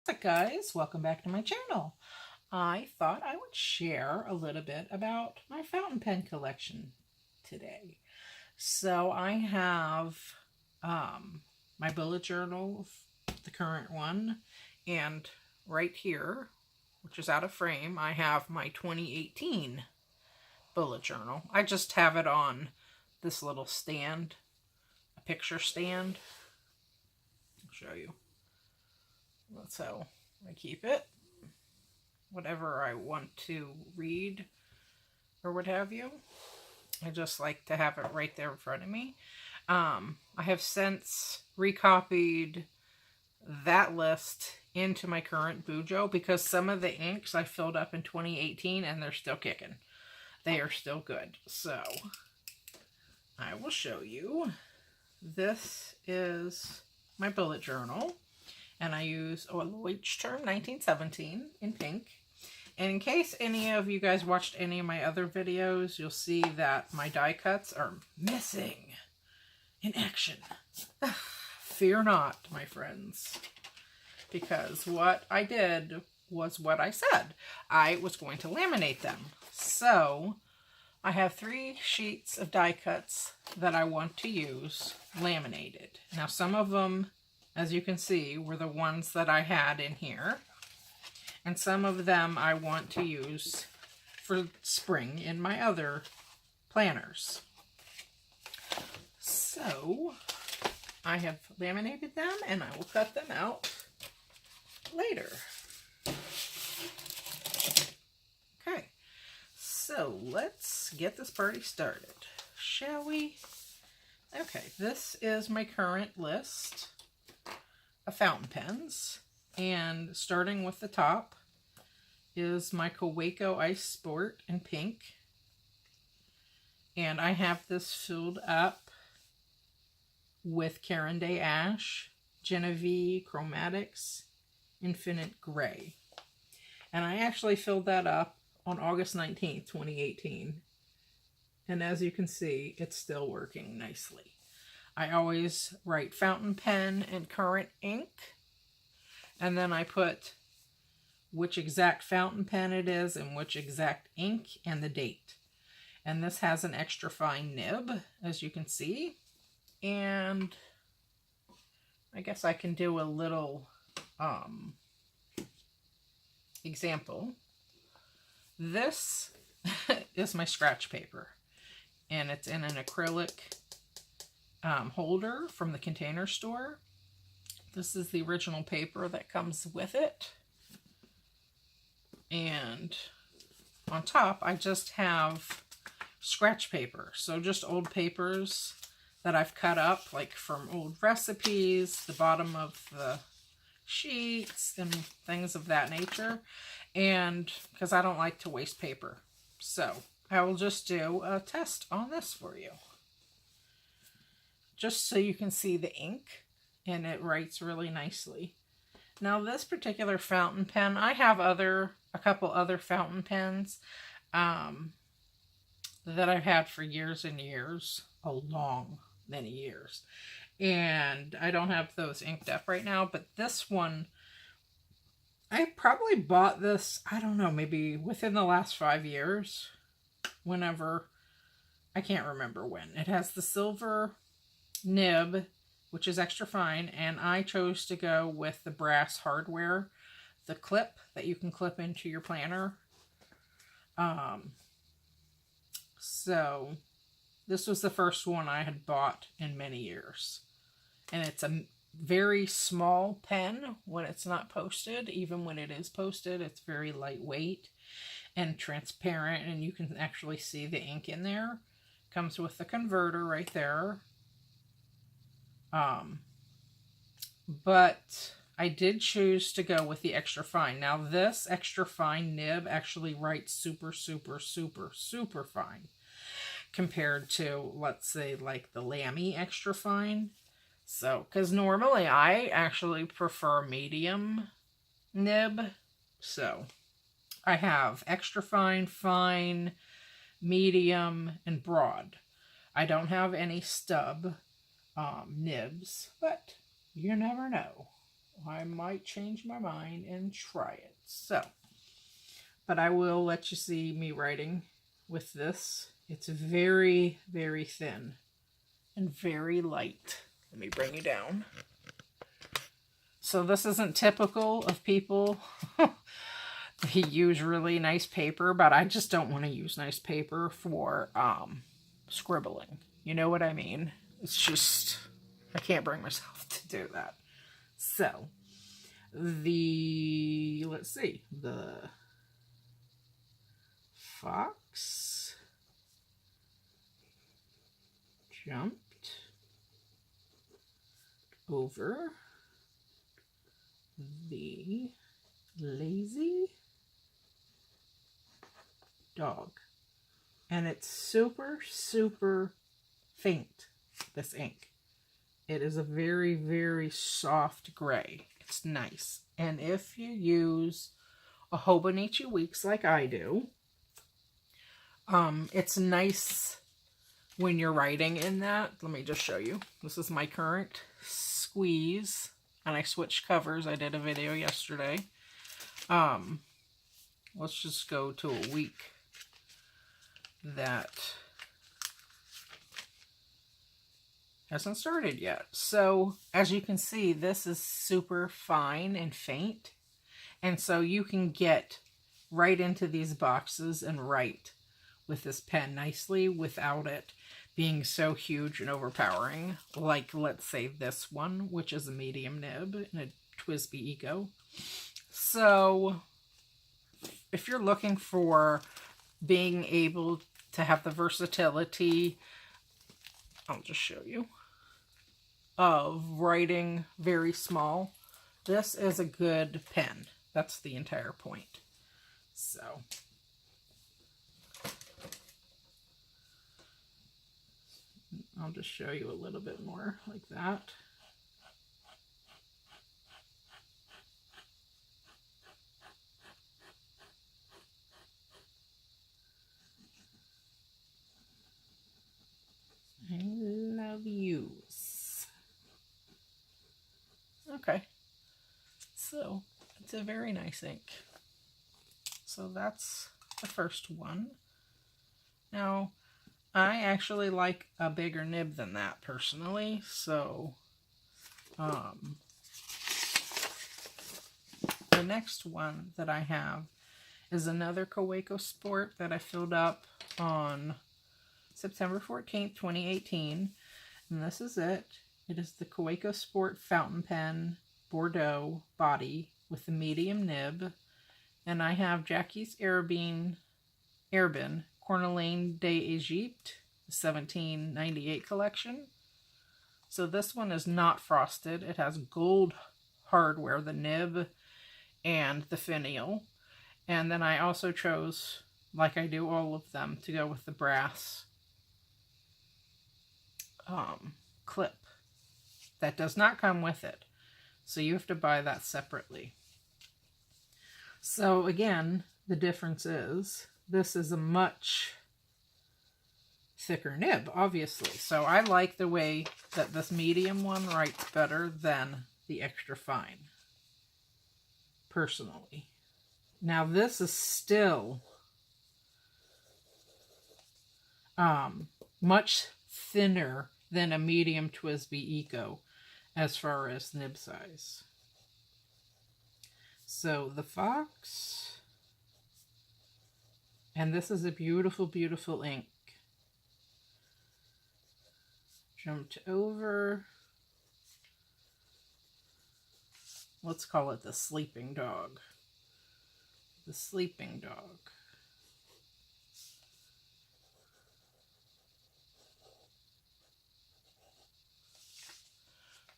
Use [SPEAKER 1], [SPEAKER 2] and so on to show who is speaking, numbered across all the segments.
[SPEAKER 1] What's up, guys? Welcome back to my channel. I thought I would share a little bit about my fountain pen collection today. So I have my bullet journal, the current one, and right here, which is out of frame, I have my 2018 bullet journal. I just have it on this little stand, a picture stand. I'll show you. That's how I keep it. Whatever I want to read or what have you. I just like to have it right there in front of me. I have since recopied that list into my current Bujo because some of the inks I filled up in 2018 and they're still kicking. They are still good. So I will show you. This is my bullet journal. And I use Leuchtturm 1917 in pink. And in case any of you guys watched any of my other videos, you'll see that my die cuts are missing in action. Fear not, my friends. Because what I did was what I said. I was going to laminate them. So I have 3 sheets of die cuts that I want to use laminated. Now some of them, as you can see, were the ones that I had in here. And some of them I want to use for spring in my other planners. So I have laminated them and I will cut them out later. Okay, so let's get this party started, shall we? Okay, this is my current list of fountain pens, and starting with the top is my Kaweco Ice Sport in pink, and I have this filled up with Caran d'Ache, Genevieve Chromatics, Infinite Gray, and I actually filled that up on August 19th, 2018, and as you can see, it's still working nicely. I always write fountain pen and current ink, and then I put which exact fountain pen it is and which exact ink and the date. And this has an extra fine nib, as you can see, and I guess I can do a little example. This is my scratch paper, and it's in an acrylic holder from the Container Store. This is the original paper that comes with it. And on top, I just have scratch paper. So just old papers that I've cut up, like from old recipes, the bottom of the sheets, and things of that nature. And because I don't like to waste paper. So I will just do a test on this for you, just so you can see the ink, and it writes really nicely. Now this particular fountain pen, I have a couple other fountain pens that I've had for years and years, many years, and I don't have those inked up right now, but this one, I probably bought this, I don't know, maybe within the last 5 years, whenever, I can't remember when. It has the silver nib, which is extra fine, and I chose to go with the brass hardware, the clip that you can clip into your planner. So this was the first one I had bought in many years, and it's a very small pen when it's not posted. Even when it is posted, it's very lightweight and transparent, and you can actually see the ink in there. Comes with the converter right there. But I did choose to go with the extra fine. Now this extra fine nib actually writes super, super, super, super fine compared to, let's say, like the Lamy extra fine. So, because normally I actually prefer medium nib. So I have extra fine, fine, medium, and broad. I don't have any stub nibs, but you never know. I might change my mind and try it. So, but I will let you see me writing with this. It's very, very thin and very light. Let me bring you down. So this isn't typical of people. They use really nice paper, but I just don't want to use nice paper for scribbling. You know what I mean? It's just, I can't bring myself to do that. So, let's see, the fox jumped over the lazy dog. And it's super, super faint, this ink. It is a very, very soft gray. It's nice. And if you use a Hobonichi Weeks like I do, it's nice when you're writing in that. Let me just show you. This is my current squeeze. And I switched covers. I did a video yesterday. Let's just go to a week that hasn't started yet. So as you can see, this is super fine and faint. And so you can get right into these boxes and write with this pen nicely without it being so huge and overpowering. Like, let's say this one, which is a medium nib in a TWSBI Eco. So if you're looking for being able to have the versatility, I'll just show you, of writing very small, this is a good pen. That's the entire point. So I'll just show you a little bit more like that. I love yous. Okay, so it's a very nice ink. So that's the first one. Now, I actually like a bigger nib than that personally, so the next one that I have is another Kaweco Sport that I filled up on September 14th, 2018, and this is it. It is the Kaweco Sport Fountain Pen Bordeaux body with the medium nib, and I have Jackie's Herbin Cornelian d'Egypte 1798 collection. So this one is not frosted. It has gold hardware, the nib and the finial. And then I also chose, like I do all of them, to go with the brass clip. That does not come with it. So you have to buy that separately. So again, the difference is this is a much thicker nib, obviously. So I like the way that this medium one writes better than the extra fine, personally. Now this is still much thinner than a medium TWSBI Eco as far as nib size. So the fox, and this is a beautiful, beautiful ink. Jumped over, let's call it the sleeping dog. The sleeping dog.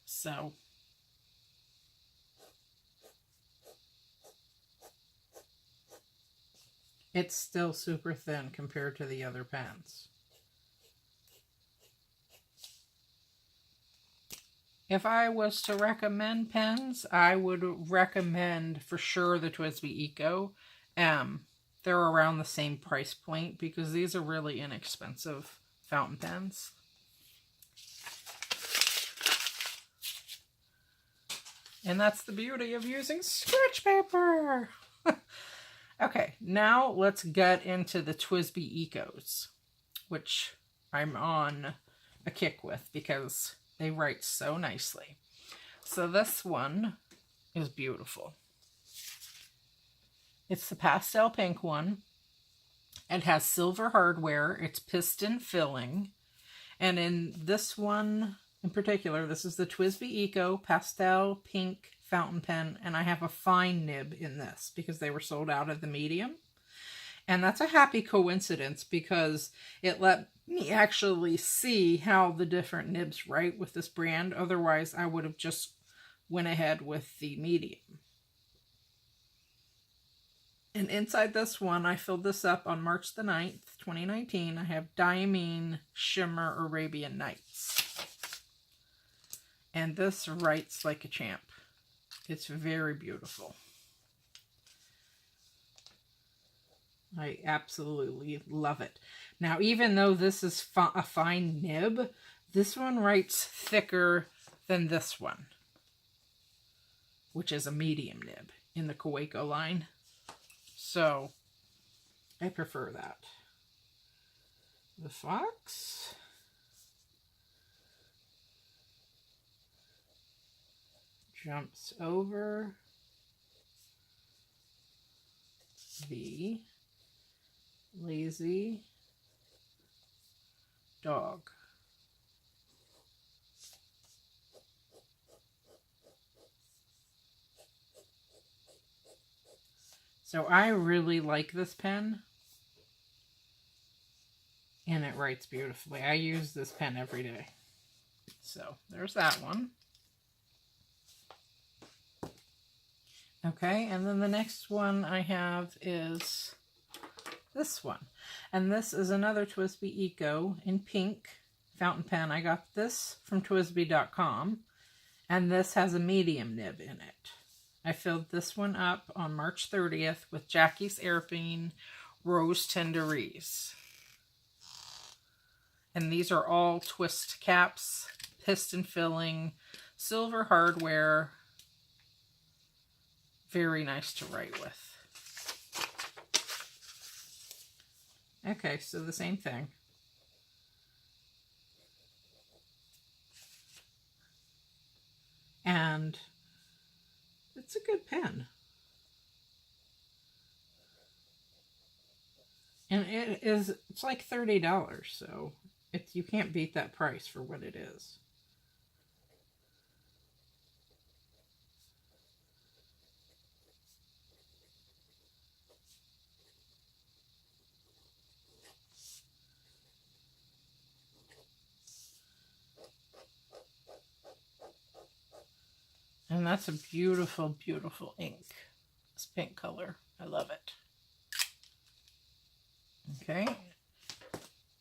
[SPEAKER 1] So it's still super thin compared to the other pens. If I was to recommend pens, I would recommend for sure the TWSBI Eco. They're around the same price point because these are really inexpensive fountain pens. And that's the beauty of using scratch paper. Okay, now let's get into the TWSBI Ecos, which I'm on a kick with because they write so nicely. So this one is beautiful. It's the pastel pink one. It has silver hardware. It's piston filling. And in this one in particular, this is the TWSBI Eco Pastel Pink Fountain Pen. And I have a fine nib in this because they were sold out of the medium. And that's a happy coincidence because it let me actually see how the different nibs write with this brand. Otherwise, I would have just went ahead with the medium. And inside this one, I filled this up on March the 9th, 2019. I have Diamine Shimmer Arabian Nights. And this writes like a champ. It's very beautiful. I absolutely love it. Now, even though this is a fine nib, this one writes thicker than this one, which is a medium nib in the Kaweco line. So, I prefer that. The fox. Jumps over the lazy dog. So I really like this pen, and it writes beautifully. I use this pen every day. So there's that one. Okay, and then the next one I have is this one. And this is another TWSBI Eco in pink fountain pen. I got this from TWSBI.com, and this has a medium nib in it. I filled this one up on March 30th with Jackie's Airbeam Rose Tenderies. And these are all twist caps, piston filling, silver hardware. Very nice to write with. Okay, so the same thing. And it's a good pen. And it's like $30, so you can't beat that price for what it is. And that's a beautiful, beautiful ink. This pink color. I love it. Okay.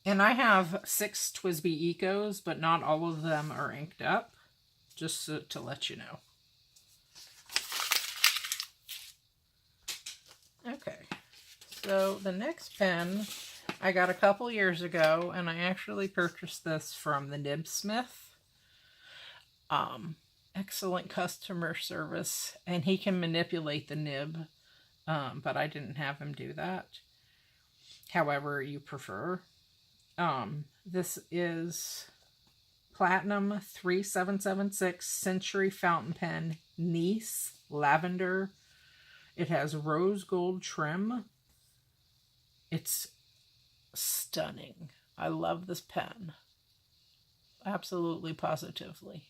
[SPEAKER 1] And I have 6 TWSBI Ecos, but not all of them are inked up. Just to let you know. Okay. So the next pen I got a couple years ago, and I actually purchased this from the Nibsmith. Excellent customer service, and he can manipulate the nib, but I didn't have him do that. However you prefer. This is Platinum 3776 Century Fountain Pen Nice Lavender. It has rose gold trim. It's stunning. I love this pen. Absolutely, positively.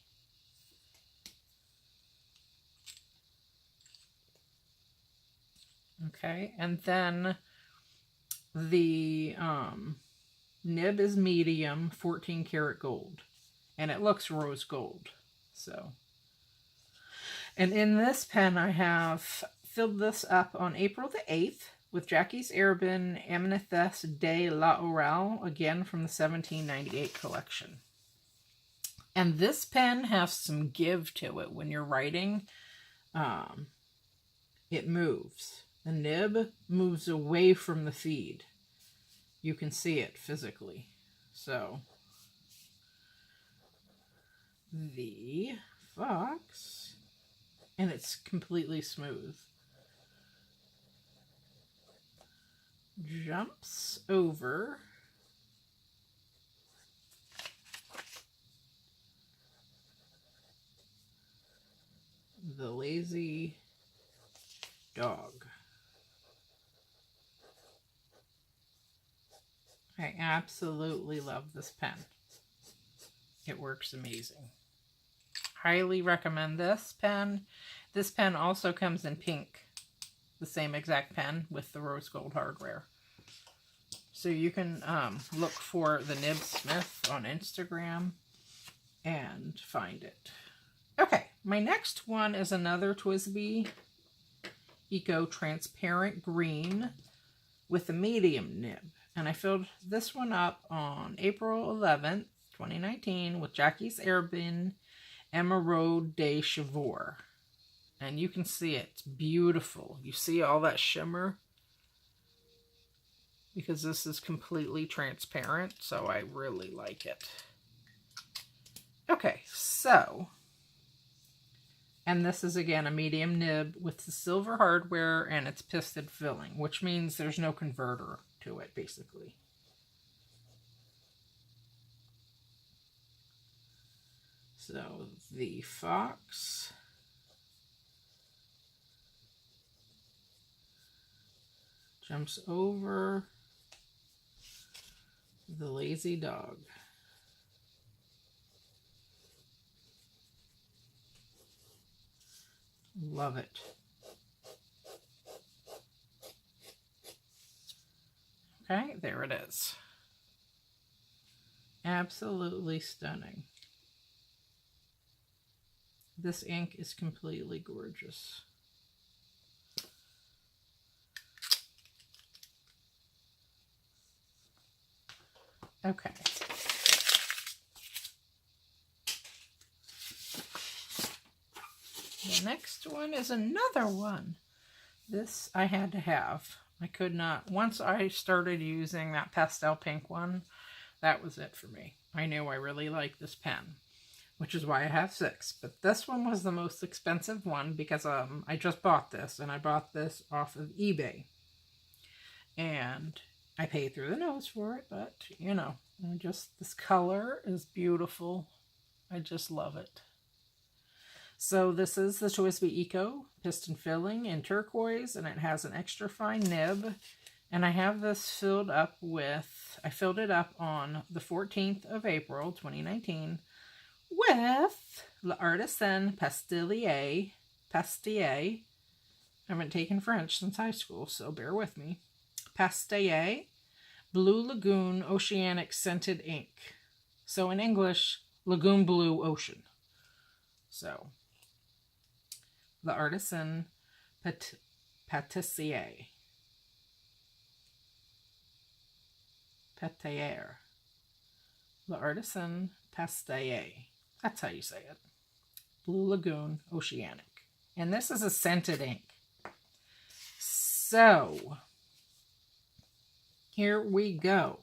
[SPEAKER 1] Okay, and then the nib is medium, 14 karat gold, and it looks rose gold. So, and in this pen, I have filled this up on April the 8th with Jackie's Airbeam Amethyst de l'Oreal, again from the 1798 collection. And this pen has some give to it when you're writing. It moves. The nib moves away from the feed. You can see it physically. So, the fox and it's completely smooth. Jumps over the lazy dog. I absolutely love this pen. It works amazing. Highly recommend this pen. This pen also comes in pink, the same exact pen with the rose gold hardware. So you can look for the Nib Smith on Instagram and find it. Okay, my next one is another TWSBI Eco Transparent Green with a medium nib. And I filled this one up on April 11th, 2019 with Jackie's Airbin Emeraude de Chivor. And you can see it. It's beautiful. You see all that shimmer? Because this is completely transparent, so I really like it. Okay, so... And this is, again, a medium nib with the silver hardware and it's piston filling, which means there's no converter to it, basically. So, the fox jumps over the lazy dog. Love it. Okay, there it is. Absolutely stunning. This ink is completely gorgeous. Okay. The next one is another one. This I had to have. I could not, once I started using that pastel pink one, that was it for me. I knew I really liked this pen, which is why I have 6. But this one was the most expensive one because I just bought this, and I bought this off of eBay. And I paid through the nose for it, but, you know, just this color is beautiful. I just love it. So this is the TWSBI Eco piston filling in turquoise, and it has an extra fine nib. And I have this filled up with, I filled it up on the 14th of April, 2019, with L'Artisan Pastille. I haven't taken French since high school, so bear with me. Pastille Blue Lagoon Oceanic Scented Ink. So in English, Lagoon Blue Ocean. So, L'Artisan Pâtissier. Pétaillère. L'Artisan Pastille. That's how you say it. Blue Lagoon Oceanic. And this is a scented ink. So, here we go.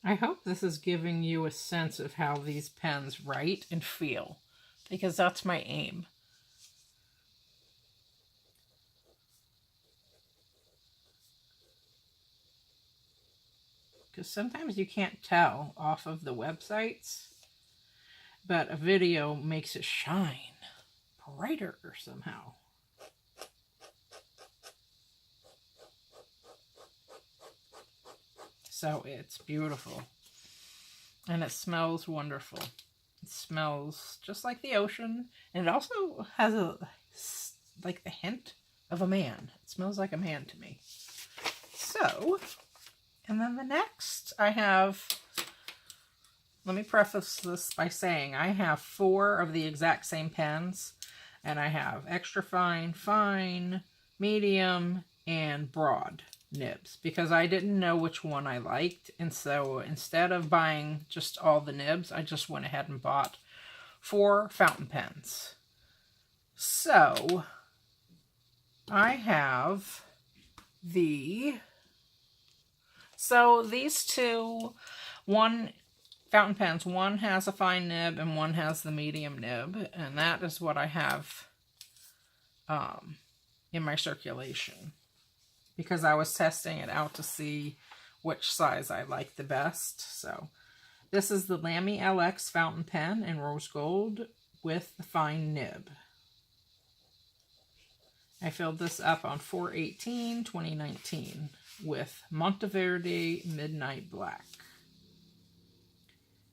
[SPEAKER 1] I hope this is giving you a sense of how these pens write and feel, because that's my aim. Because sometimes you can't tell off of the websites, but a video makes it shine brighter somehow. So it's beautiful. And it smells wonderful. It smells just like the ocean. And it also has like the hint of a man. It smells like a man to me. So, and then the next I have, let me preface this by saying I have 4 of the exact same pens. And I have extra fine, fine, medium, and broad nibs because I didn't know which one I liked, and so instead of buying just all the nibs, I just went ahead and bought 4 fountain pens. So I have the So these two, one fountain pens, one has a fine nib and one has the medium nib, and that is what I have in my circulation, because I was testing it out to see which size I like the best. So this is the Lamy LX fountain pen in rose gold with the fine nib. I filled this up on 4/18/2019 with Monteverde Midnight Black.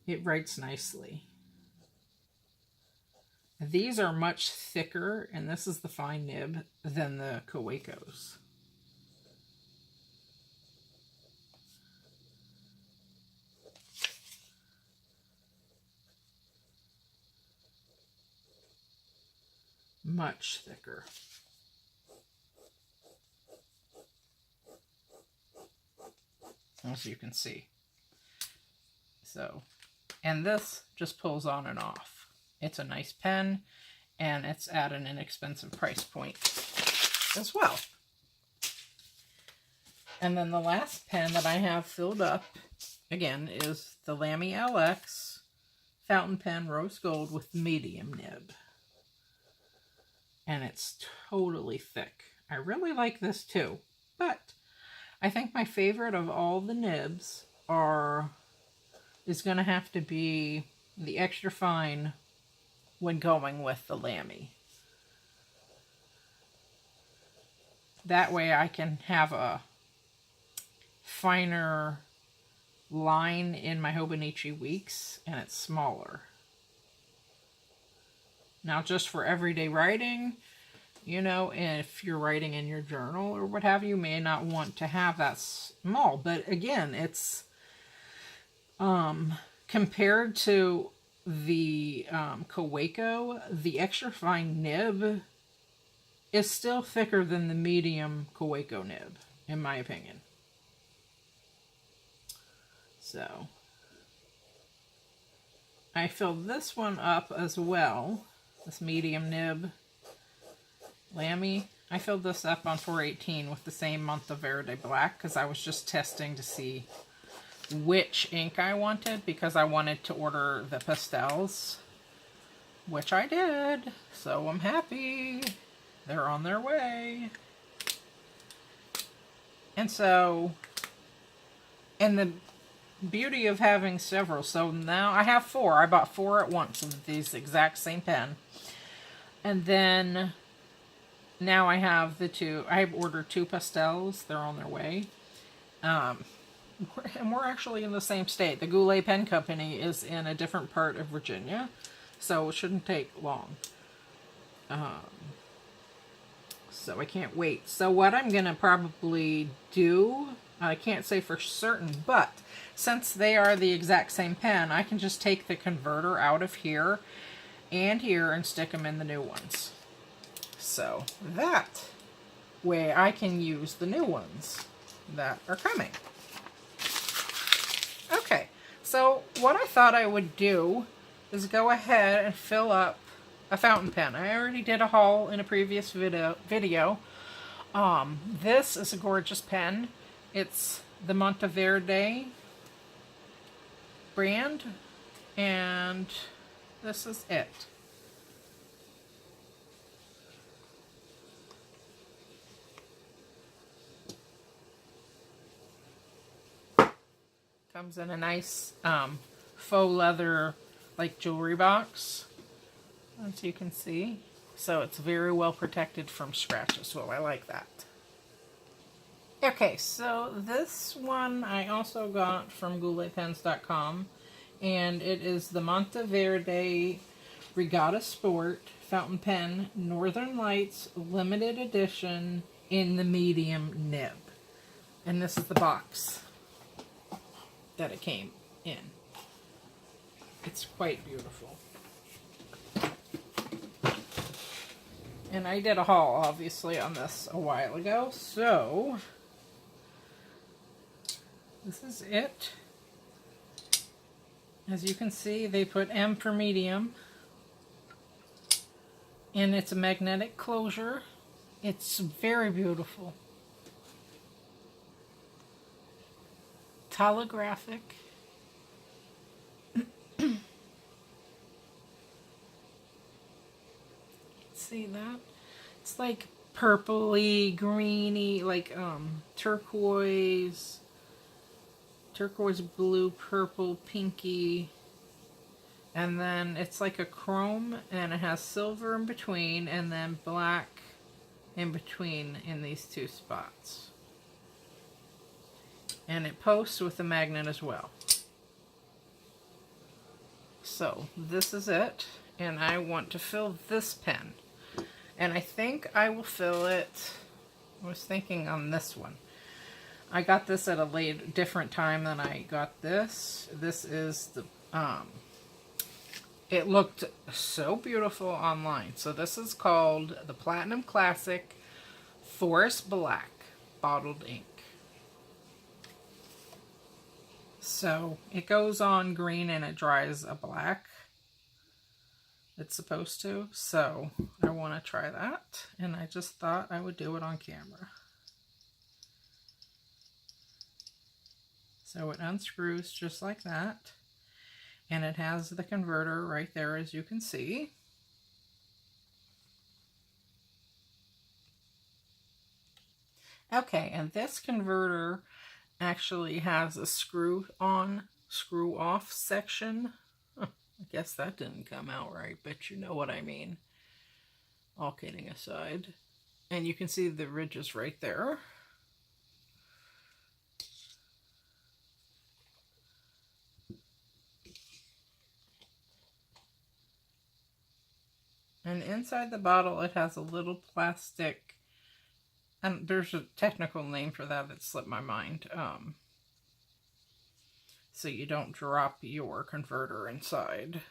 [SPEAKER 1] It writes nicely. These are much thicker, and this is the fine nib, than the Kaweco's. Much thicker. As you can see. So, and this just pulls on and off. It's a nice pen, and it's at an inexpensive price point as well. And then the last pen that I have filled up, again, is the Lamy LX fountain pen rose gold with medium nib. And it's totally thick. I really like this too, but I think my favorite of all the nibs is going to have to be the extra fine when going with the Lamy. That way I can have a finer line in my Hobonichi Weeks, and it's smaller. Now, just for everyday writing, you know, if you're writing in your journal or what have you, may not want to have that small. But again, it's compared to the Kaweco, the extra fine nib is still thicker than the medium Kaweco nib, in my opinion. So, I filled this one up as well, this medium nib Lamy. I filled this up on 4/18 with the same Monteverde Black, because I was just testing to see which ink I wanted, because I wanted to order the pastels, which I did, so I'm happy. They're on their way. And so, and the beauty of having several, so now I have 4. I bought 4 at once of these exact same pen. And then now I have the 2. I have ordered 2 pastels. They're on their way. And we're actually in the same state. The Goulet Pen Company is in a different part of Virginia, so it shouldn't take long. So I can't wait. So what I'm going to probably do, I can't say for certain, but since they are the exact same pen, I can just take the converter out of here and here and stick them in the new ones. So that way I can use the new ones that are coming. Okay, so what I thought I would do is go ahead and fill up a fountain pen. I already did a haul in a previous video. This is a gorgeous pen. It's the Monteverde brand, and this is it. Comes in a nice faux leather like jewelry box, as you can see. So it's very well protected from scratches, so I like that. Okay, so this one I also got from gouletpens.com, and it is the Monteverde Regatta Sport Fountain Pen Northern Lights Limited Edition in the medium nib. And this is the box that it came in. It's quite beautiful. And I did a haul, obviously, on this a while ago, so this is it. As you can see, they put M for medium, and it's a magnetic closure. It's very beautiful. holographic. See that? It's like purpley, greeny, like turquoise, blue, purple, pinky. And then it's like a chrome, and it has silver in between, and then black in between in these two spots. And it posts with a magnet as well. So this is it, and I want to fill this pen. And I think I will fill it, I was thinking on this one. I got this at a different time than I got this. This is the, it looked so beautiful online. So this is called the Platinum Classic Forest Black Bottled Ink. So it goes on green and it dries a black. It's supposed to. So I want to try that. And I just thought I would do it on camera. So it unscrews just like that. And it has the converter right there, as you can see. Okay, and this converter actually has a screw on, screw off section. I guess that didn't come out right, but you know what I mean. All kidding aside. And you can see the ridges right there. And inside the bottle, it has a little plastic, and there's a technical name for that that slipped my mind. So you don't drop your converter inside.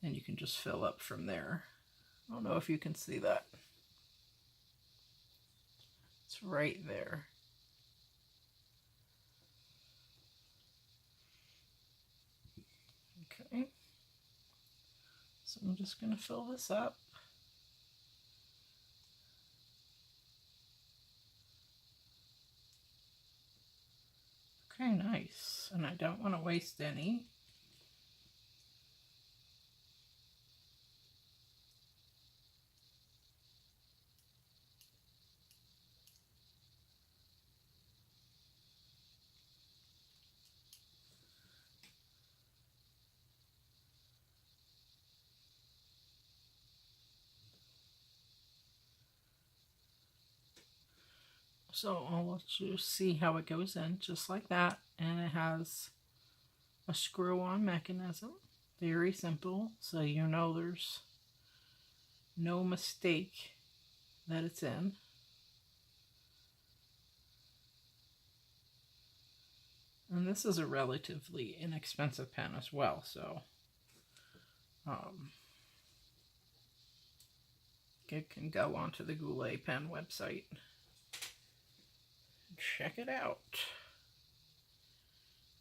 [SPEAKER 1] And you can just fill up from there. I don't know if you can see that. It's right there. Okay. So I'm just going to fill this up. Okay, nice. And I don't want to waste any. So I'll let you see how it goes in, just like that. And it has a screw-on mechanism. Very simple, so you know there's no mistake that it's in. And this is a relatively inexpensive pen as well, so it can go onto the Goulet pen website. Check it out.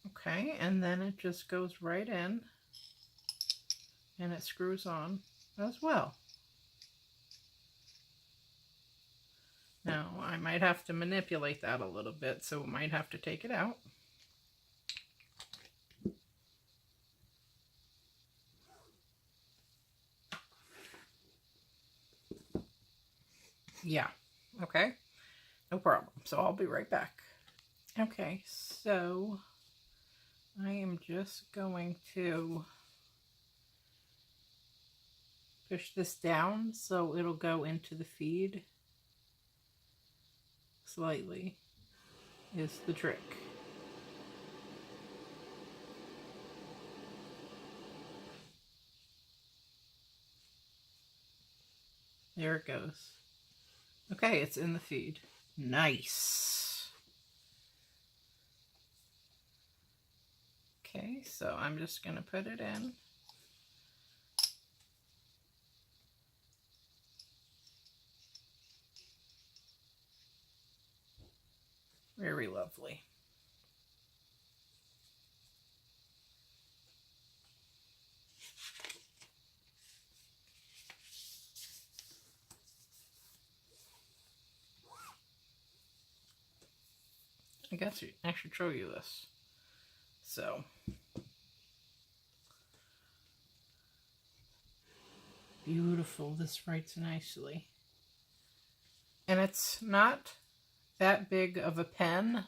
[SPEAKER 1] Okay, and then it just goes right in, and it screws on as well. Now, I might have to manipulate that a little bit, so I might have to take it out. Yeah, okay, no problem. So I'll be right back. Okay, so I am just going to push this down so it'll go into the feed slightly, is the trick. There it goes. Okay, it's in the feed. Nice. Okay, so I'm just going to put it in. Very lovely. I guess I should show you this. So, beautiful. This writes nicely. And it's not that big of a pen.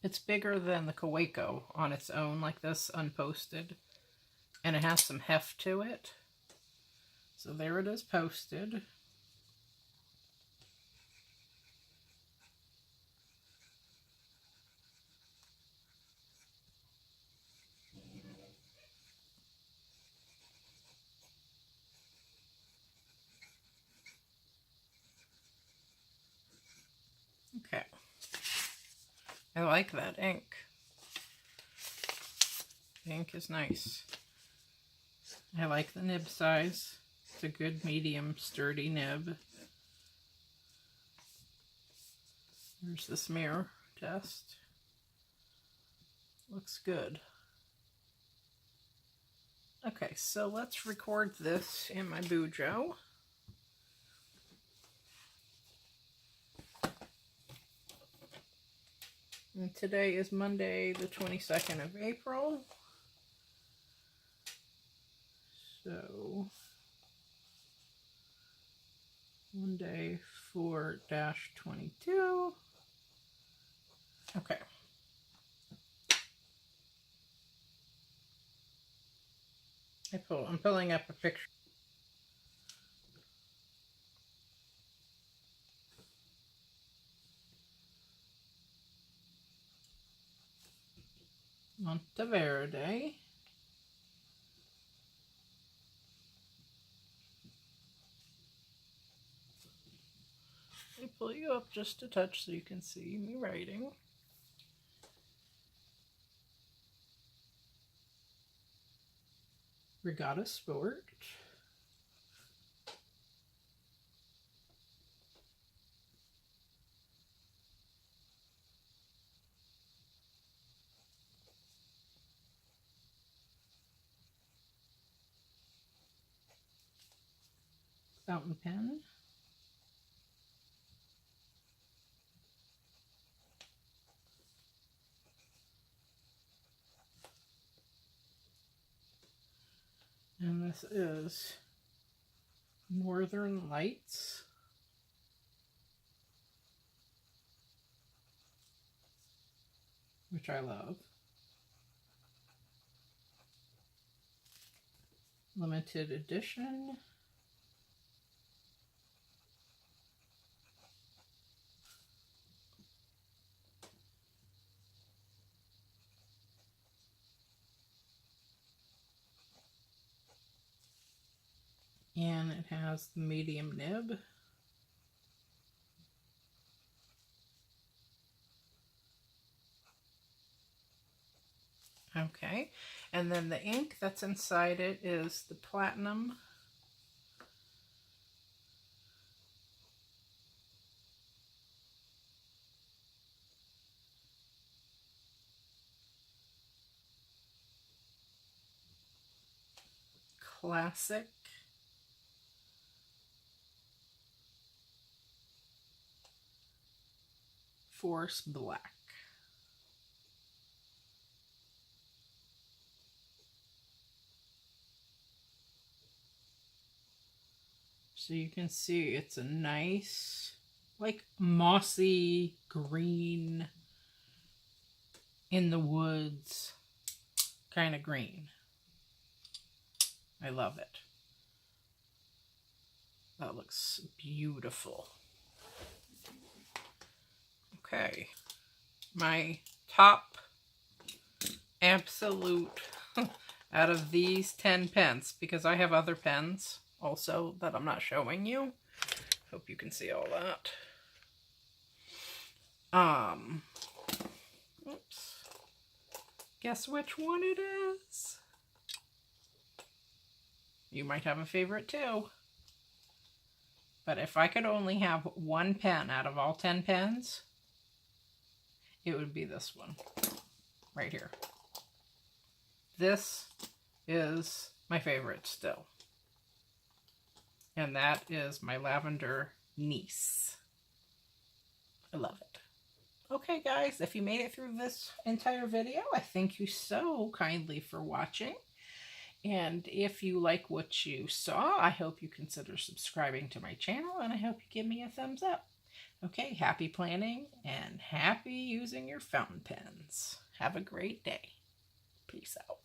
[SPEAKER 1] It's bigger than the Kaweco on its own, like this, unposted. And it has some heft to it. So there it is posted. Okay. I like that ink. The ink is nice. I like the nib size. It's a good medium sturdy nib. There's the smear test. Looks good. Okay, so let's record this in my Bujo. And today is Monday, the 22nd of April. So, Monday 4-22. Okay. I'm pulling up a picture. Monteverde. Let me pull you up just a touch so you can see me writing. Regatta Sport. Fountain pen. And this is Northern Lights. Which I love. Limited edition. And it has the medium nib. Okay, and then the ink that's inside it is the Platinum. Classic. Force Black. So you can see it's a nice, like mossy green in the woods kind of green. I love it. That looks beautiful. Okay, my top absolute out of these 10 pens, because I have other pens also that I'm not showing you. Hope you can see all that. Oops. Guess which one it is? You might have a favorite too. But if I could only have one pen out of all 10 pens, it would be this one right here. This is my favorite still. And that is my Lavender Niece. I love it. Okay, guys, if you made it through this entire video, I thank you so kindly for watching. And if you like what you saw, I hope you consider subscribing to my channel, and I hope you give me a thumbs up. Okay, happy planning and happy using your fountain pens. Have a great day. Peace out.